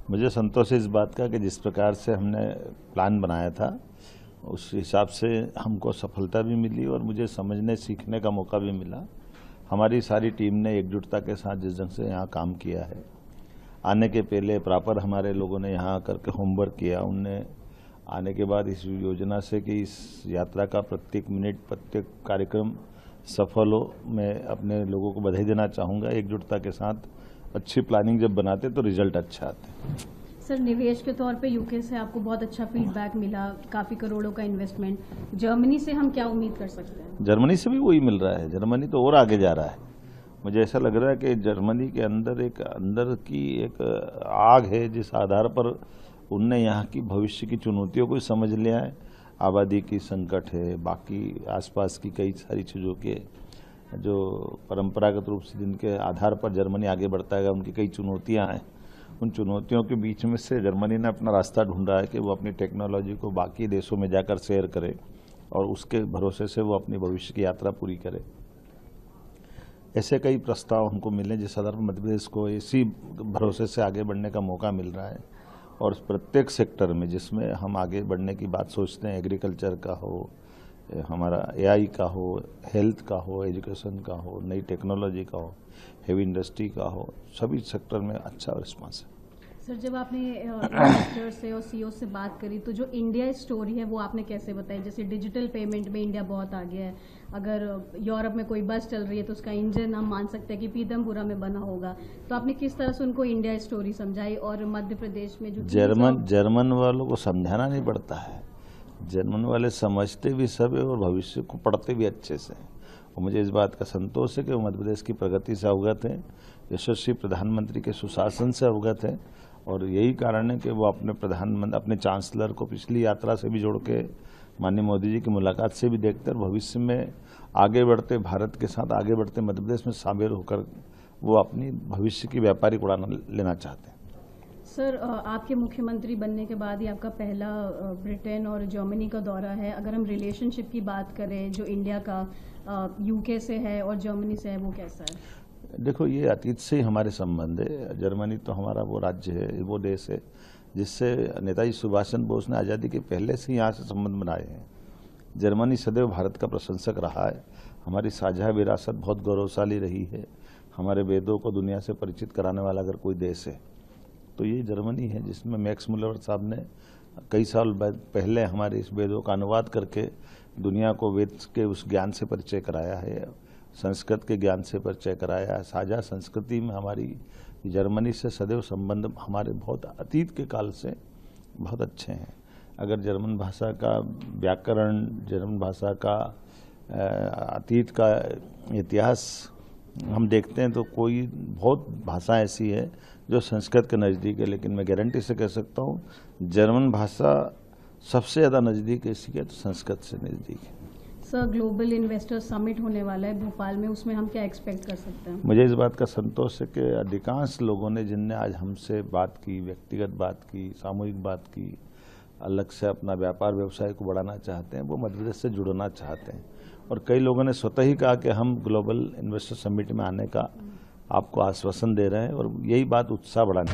मुझे संतोष है इस बात का कि जिस प्रकार से हमने प्लान बनाया था उस हिसाब से हमको सफलता भी मिली और मुझे समझने सीखने का मौका भी मिला। हमारी सारी टीम ने एकजुटता के साथ जिस ढंग से यहाँ काम किया है, आने के पहले प्रॉपर हमारे लोगों ने यहाँ आकर के होमवर्क किया। उनने आने के बाद इस योजना से कि इस यात्रा का प्रत्येक मिनट प्रत्येक कार्यक्रम सफल हो, मैं अपने लोगों को बधाई देना चाहूँगा। एकजुटता के साथ अच्छी प्लानिंग जब बनाते तो रिजल्ट अच्छा आते हैं। सर, निवेश के तौर पे यूके से आपको बहुत अच्छा फीडबैक मिला, काफ़ी करोड़ों का इन्वेस्टमेंट। जर्मनी से हम क्या उम्मीद कर सकते हैं? जर्मनी से भी वही मिल रहा है। जर्मनी तो और आगे जा रहा है। मुझे ऐसा लग रहा है कि जर्मनी के अंदर की एक आग है जिस आधार पर उनने यहाँ की भविष्य की चुनौतियों को समझ लिया है। आबादी की संकट है, बाकी आसपास की कई सारी चीज़ों के जो परंपरागत रूप से जिनके आधार पर जर्मनी आगे बढ़ता है, उनकी कई चुनौतियाँ हैं। उन चुनौतियों के बीच में से जर्मनी ने अपना रास्ता ढूंढा है कि वो अपनी टेक्नोलॉजी को बाकी देशों में जाकर शेयर करे और उसके भरोसे से वो अपनी भविष्य की यात्रा पूरी करे। ऐसे कई प्रस्ताव हमको मिले जिस आधार पर मध्य प्रदेश को इसी भरोसे से आगे बढ़ने का मौका मिल रहा है। और प्रत्येक सेक्टर में जिसमें हम आगे बढ़ने की बात सोचते हैं, एग्रीकल्चर का हो, हमारा एआई का हो, हेल्थ का हो, एजुकेशन का हो, नई टेक्नोलॉजी का हो, हेवी इंडस्ट्री का हो, सभी सेक्टर में अच्छा रिस्पांस है। सर, जब आपने इन्वेस्टर से और सीईओ से बात करी तो जो इंडिया स्टोरी है वो आपने कैसे बताई? जैसे डिजिटल पेमेंट में इंडिया बहुत आगे है। अगर यूरोप में कोई बस चल रही है तो उसका इंजन हम मान सकते हैं कि पीतमपुरा में बना होगा। तो आपने किस तरह से उनको इंडिया स्टोरी समझाई? और मध्य प्रदेश में जो जर्मन वालों को समझाना नहीं पड़ता है। जर्मन वाले समझते भी सब है और भविष्य को पढ़ते भी अच्छे से। और मुझे इस बात का संतोष है कि वो मध्य प्रदेश की प्रगति से अवगत हैं, यशस्वी प्रधानमंत्री के सुशासन से अवगत हैं। और यही कारण है कि वो अपने चांसलर को पिछली यात्रा से भी जोड़ के माननीय मोदी जी की मुलाकात से भी देखते हैं और भविष्य में आगे बढ़ते भारत के साथ आगे बढ़ते मध्य प्रदेश में शामिल होकर वो अपनी भविष्य की व्यापारिक उड़ान लेना चाहते हैं। सर, आपके मुख्यमंत्री बनने के बाद ही आपका पहला ब्रिटेन और जर्मनी का दौरा है। अगर हम रिलेशनशिप की बात करें जो इंडिया का यूके से है और जर्मनी से है, वो कैसा है? देखो, ये अतीत से ही हमारे संबंध है। जर्मनी तो हमारा वो राज्य है, वो देश है जिससे नेताजी सुभाष चंद्र बोस ने आज़ादी के पहले से यहाँ से संबंध बनाए हैं। जर्मनी सदैव भारत का प्रशंसक रहा है। हमारी साझा विरासत बहुत गौरवशाली रही है। हमारे वेदों को दुनिया से परिचित कराने वाला अगर कोई देश है तो ये जर्मनी है, जिसमें मैक्स मुलर साहब ने कई साल पहले हमारे इस वेदों का अनुवाद करके दुनिया को वेद के उस ज्ञान से परिचय कराया है, संस्कृत के ज्ञान से परिचय कराया है। साझा संस्कृति में हमारी जर्मनी से सदैव संबंध हमारे बहुत अतीत के काल से बहुत अच्छे हैं। अगर जर्मन भाषा का व्याकरण, जर्मन भाषा का अतीत का इतिहास हम देखते हैं तो कोई बहुत भाषा ऐसी है जो संस्कृत के नज़दीक है, लेकिन मैं गारंटी से कह सकता हूँ जर्मन भाषा सबसे ज़्यादा नज़दीक ऐसी है तो संस्कृत से नज़दीक है। सर, ग्लोबल इन्वेस्टर समिट होने वाला है भोपाल में, उसमें हम क्या एक्सपेक्ट कर सकते हैं? मुझे इस बात का संतोष है कि अधिकांश लोगों ने जिनने आज हमसे बात की, व्यक्तिगत बात की, सामूहिक बात की, अलग से अपना व्यापार व्यवसाय को बढ़ाना चाहते हैं, वो मध्य प्रदेश से जुड़ना चाहते हैं। और कई लोगों ने स्वतः ही कहा कि हम ग्लोबल इन्वेस्टर समिट में आने का आपको आश्वासन दे रहे हैं और यही बात उत्साह बढ़ाने